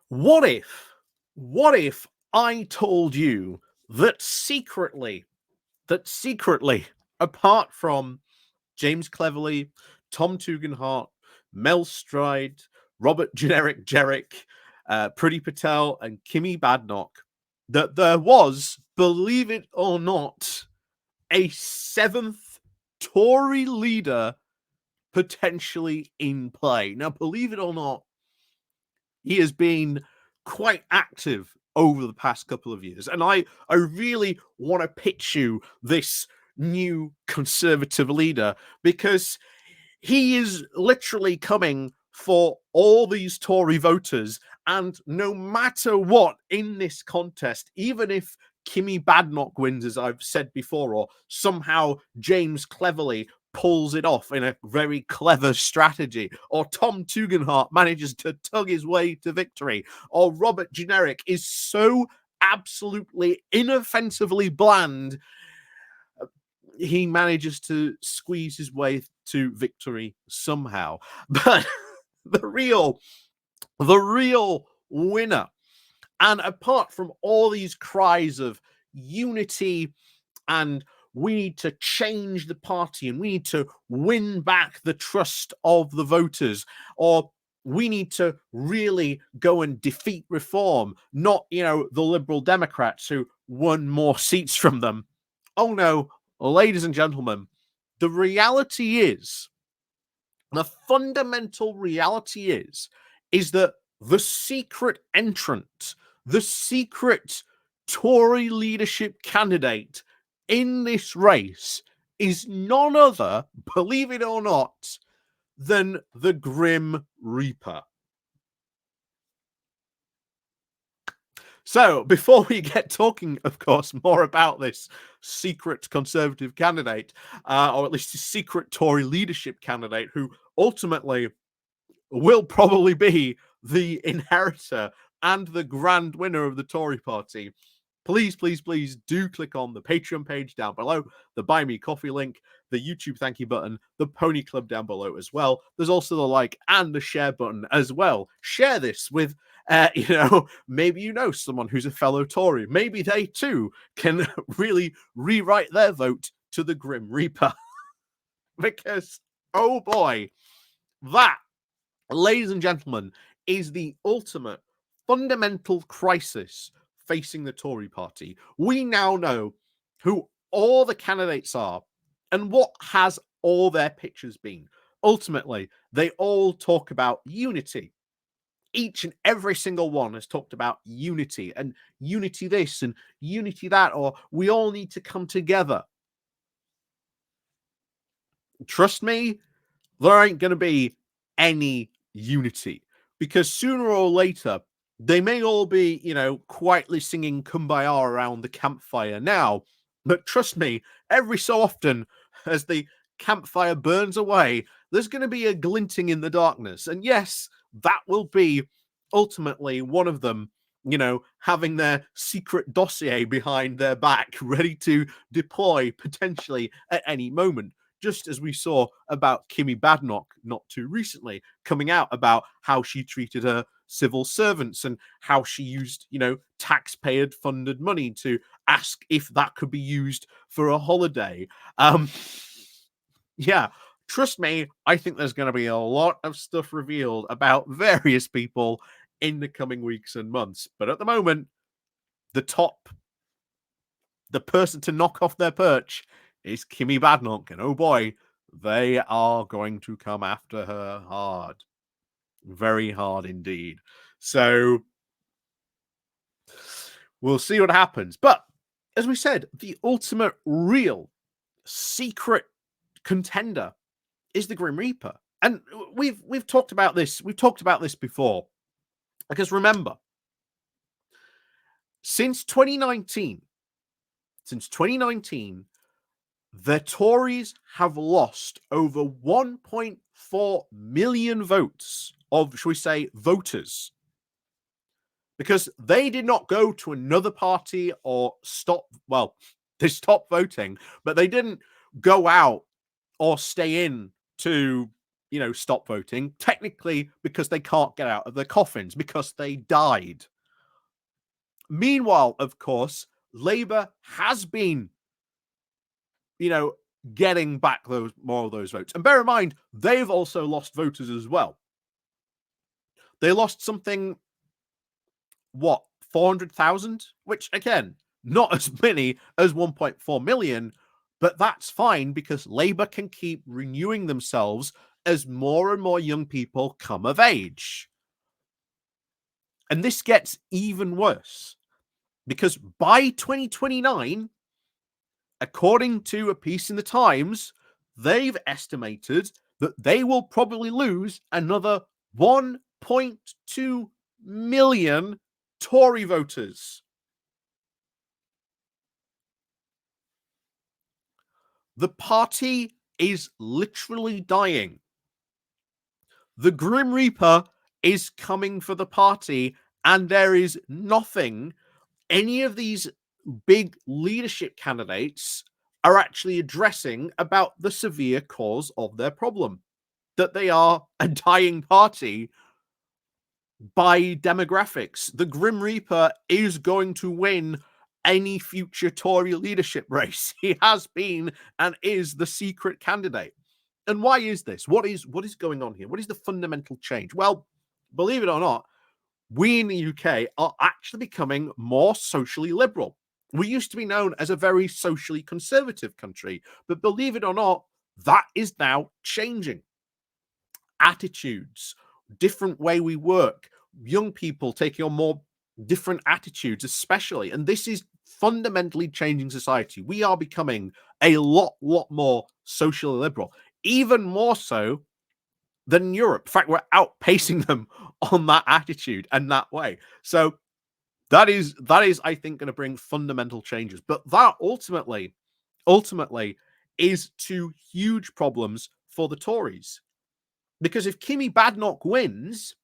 What if I told you that secretly, apart from James Cleverly, Tom Tugendhat, Mel Stride, Robert Generic Jerrick, Priti Patel, and Kimmy Badnock, that there was, believe it or not, a seventh Tory leader potentially in play. Now, believe it or not, he has been quite active over the past couple of years. And I really want to pitch you this new Conservative leader because he is literally coming for all these Tory voters. And no matter what in this contest, even if Kimmy Badnock wins, as I've said before, or somehow James Cleverly pulls it off in a very clever strategy, or Tom Tugendhat manages to tug his way to victory, or Robert Generic is so absolutely inoffensively bland, he manages to squeeze his way to victory somehow. But the real winner, and apart from all these cries of unity and we need to change the party and we need to win back the trust of the voters, or we need to really go and defeat reform, not, the Liberal Democrats who won more seats from them. Oh no, ladies and gentlemen, the fundamental reality is that the secret entrant, the secret Tory leadership candidate in this race is none other, believe it or not, than the Grim Reaper. So, before we get talking, of course, more about this secret Conservative candidate, or at least a secret Tory leadership candidate, who ultimately will probably be the inheritor and the grand winner of the Tory party, please do click on the Patreon page down below, the Buy Me Coffee link, the YouTube thank you button, the Pony Club down below as well. There's also the like and the share button as well. Share this with, maybe someone who's a fellow Tory. Maybe they too can really rewrite their vote to the Grim Reaper. Because, oh boy, that, ladies and gentlemen, is the ultimate fundamental crisis facing the Tory party. We now know who all the candidates are and what has all their pitches been. Ultimately, they all talk about unity. Each and every single one has talked about unity and unity this and unity that, or we all need to come together. Trust me, there ain't going to be any unity, because sooner or later they may all be, quietly singing Kumbaya around the campfire now, but trust me, every so often as the campfire burns away, there's going to be a glinting in the darkness. And yes, that will be ultimately one of them, having their secret dossier behind their back, ready to deploy potentially at any moment. Just as we saw about Kimmy Badnock not too recently, coming out about how she treated her civil servants and how she used, taxpayer-funded money to ask if that could be used for a holiday. Yeah, trust me, I think there's going to be a lot of stuff revealed about various people in the coming weeks and months. But at the moment, the person to knock off their perch is Kimmy Badnock, and oh boy, they are going to come after her hard. Very hard indeed. So, we'll see what happens. But, as we said, the ultimate real secret contender is the Grim Reaper. And we've talked about this. We've talked about this before. Because remember, since 2019, the Tories have lost over 1.4 million votes of, shall we say, voters. Because they did not go to another party or they stopped voting, but they didn't go out or stay in to stop voting, technically because they can't get out of their coffins, because they died. Meanwhile, of course, Labour has been, getting back more of those votes. And bear in mind, they've also lost voters as well. They lost something, 400,000? Which, again, not as many as 1.4 million, but that's fine because Labour can keep renewing themselves as more and more young people come of age. And this gets even worse because by 2029, according to a piece in the Times, they've estimated that they will probably lose another 1.2 million Tory voters. The party is literally dying. The Grim Reaper is coming for the party, and there is nothing any of these big leadership candidates are actually addressing about the severe cause of their problem, that they are a dying party by demographics. The Grim Reaper is going to win any future Tory leadership race. He has been and is the secret candidate. And why is this? What is going on here? What is the fundamental change? Well, believe it or not, we in the UK are actually becoming more socially liberal. We used to be known as a very socially conservative country, but believe it or not, that is now changing. Attitudes, different way we work, young people taking on more different attitudes, especially, and this is fundamentally changing society. We are becoming a lot more socially liberal, even more so than Europe. In fact, we're outpacing them on that attitude and that way. So that is, I think, going to bring fundamental changes. But that ultimately is two huge problems for the Tories. Because if Kimmy Badenoch wins,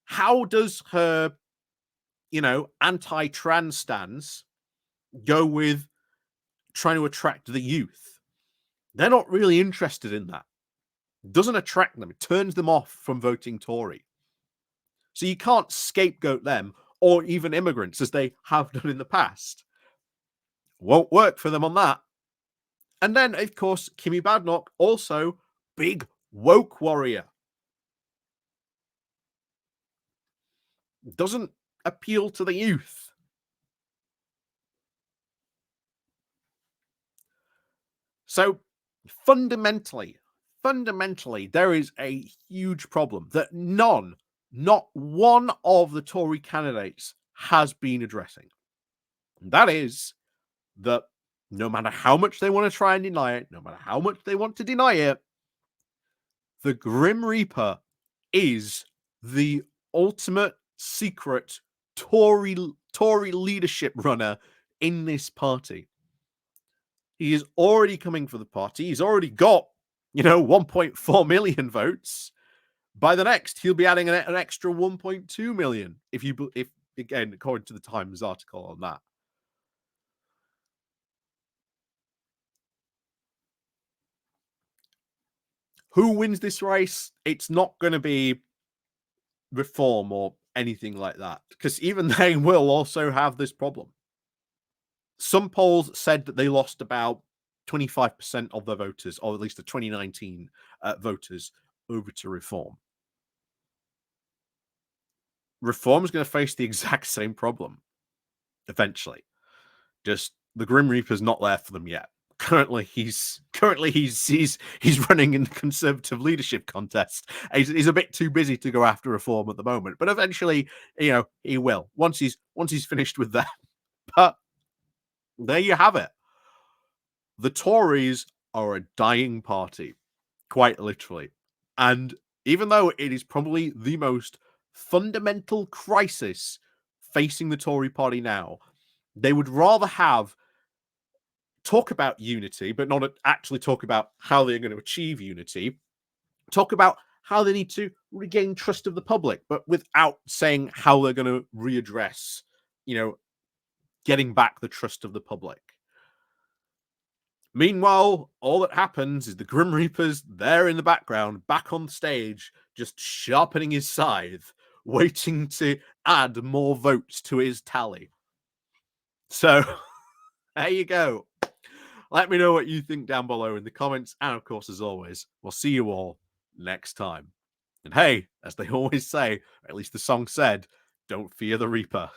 how does her, anti-trans stance go with trying to attract the youth? They're not really interested in that. It doesn't attract them. It turns them off from voting Tory. So you can't scapegoat them or even immigrants, as they have done in the past. Won't work for them on that. And then, of course, Kimmy Badenoch, also big woke warrior. Doesn't appeal to the youth. So fundamentally, there is a huge problem that not one of the Tory candidates has been addressing. And that is that no matter how much they want to try and deny it, no matter how much they want to deny it, the Grim Reaper is the ultimate secret Tory leadership runner in this party. He is already coming for the party. He's already got, 1.4 million votes. By the next, he'll be adding an extra 1.2 million. If again, according to the Times article on that. Who wins this race? It's not going to be Reform or anything like that, because even they will also have this problem. Some polls said that they lost about 25% of their voters, or at least the 2019 voters, over to Reform. Reform is going to face the exact same problem eventually. Just the Grim Reaper's not there for them yet. Currently, he's running in the Conservative leadership contest. He's a bit too busy to go after Reform at the moment, but eventually, he will once he's finished with that. But there you have it. The Tories are a dying party, quite literally, and even though it is probably the most fundamental crisis facing the Tory party now, they would rather talk about unity, but not actually talk about how they're going to achieve unity. Talk about how they need to regain trust of the public, but without saying how they're going to readdress, getting back the trust of the public. Meanwhile, all that happens is the Grim Reaper's there in the background, back on stage, just sharpening his scythe, waiting to add more votes to his tally. So, there you go. Let me know what you think down below in the comments. And of course, as always, we'll see you all next time. And hey, as they always say, or at least the song said, don't fear the Reaper.